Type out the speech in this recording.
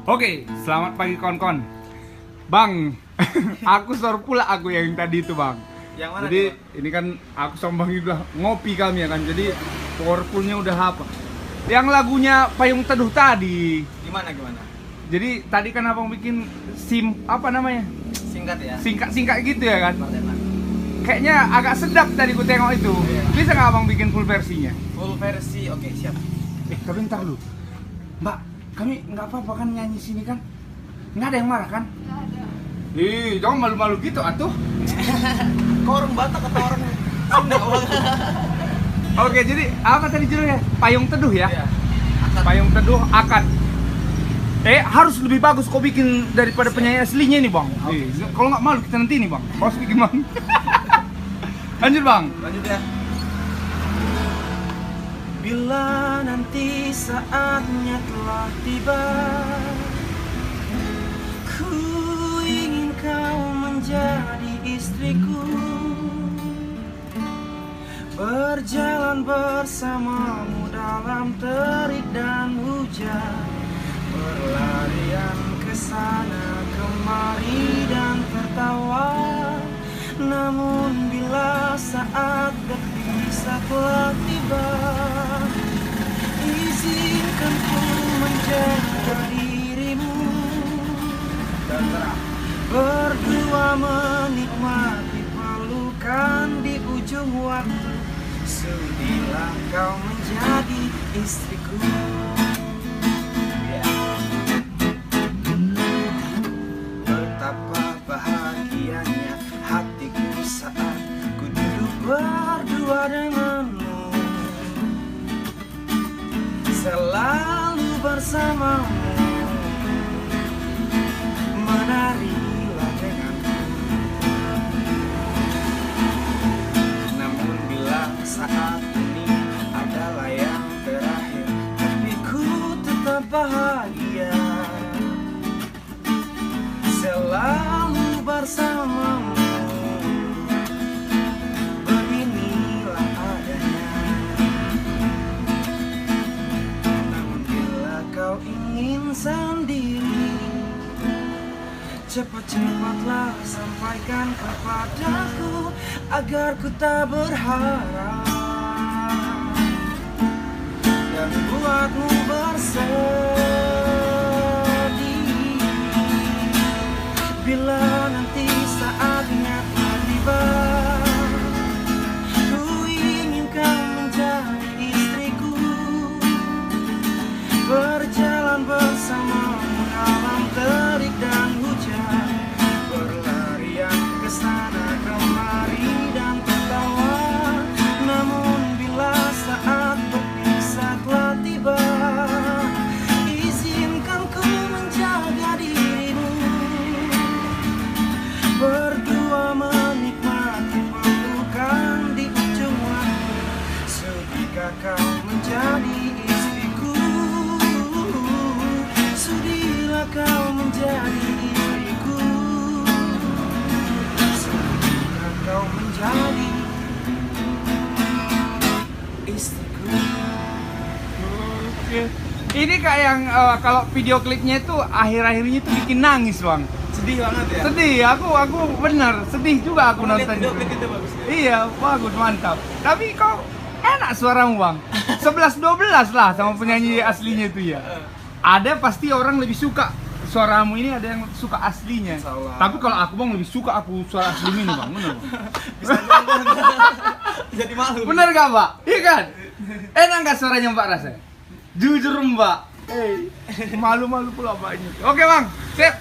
Oke, selamat pagi kawan-kawan. Bang, aku sor pula aku yang tadi itu bang. Yang mana Jadi tuh, ini kan aku sama Bang udah ngopi kami ya kan. Jadi powerfulnya udah apa? Yang lagunya Payung Teduh tadi. gimana? Jadi tadi kan abang bikin apa namanya? Singkat ya. Singkat gitu ya kan. Marlena. Kayaknya agak sedap tadi ku tengok itu. Iya. Bisa nggak abang bikin full versinya? Full versi, oke siap. Tapi ntar dulu. Mbak, kami nggak apa-apa kan nyanyi sini kan? Nggak ada yang marah kan? Nggak ada. Ih, jangan malu-malu gitu atuh. Kau orang Batak atau orang Sunda? Oke, jadi apa tadi judulnya? Payung Teduh ya? Iya. Akad. Payung Teduh akad. Harus lebih bagus kau bikin daripada penyanyi aslinya nih bang. Kalau nggak malu kita nanti nih bang. Kau harus bikin bang. Lanjut bang. Lanjut ya. Bila nanti saatnya telah tiba, ku ingin kau menjadi istriku, berjalan bersamamu dalam terik dan hujan, berlarian ke sana kemari dan tertawa. Namun bila saat berpisah telah tiba, izinkan ku menjaga dirimu, berdua menikmati pelukan di ujung waktu. Sudilah kau menjadi istriku. Betapa bahagianya hatiku saat ku duduk berdua denganmu, selalu bersamamu, menarilah denganku. Namun bila saat ini adalah yang terakhir, tapi ku tetap bahagia, selalu bersamamu. Beginilah adanya. Namun bila kau ingin sendiri, cepat-cepatlah sampaikan kepadaku agar ku tak berharap dan buatmu bersedih. Bila nanti saatnya telah tiba, ku ingin kau menjadi istriku, berjalan bersamamu dalam terik dan hujan, berlarian ke sana kemari dan tertawa. Namun bila saat berpisah telah tiba, izinkan ku menjaga dirimu, berdua menikmati pelukan di ujung waktu. Sudikah kau menjadi istriku? Sudilah kau menjadi istriku. Sudikah kau menjadi istriku. Oke. Ini kayak yang kalau video klipnya itu akhir-akhirnya itu bikin nangis bang. Sedih banget ya? Sedih, aku bener sedih juga aku nonton Video itu. klip itu bagus ya? Iya, bagus, mantap. Tapi kok enak suaramu bang. 11-12 lah sama penyanyi aslinya itu ya. Ada pasti orang lebih suka suaramu ini, ada yang suka aslinya. Insya Allah. Tapi kalau aku bang lebih suka aku suara asli ini bang, bener bang. Bisa jadi malu. Bener gak mbak? Iya kan? Enak gak suaranya mbak rasanya? Jujur mbak. Malu-malu pula mbaknya. Oke bang, sip.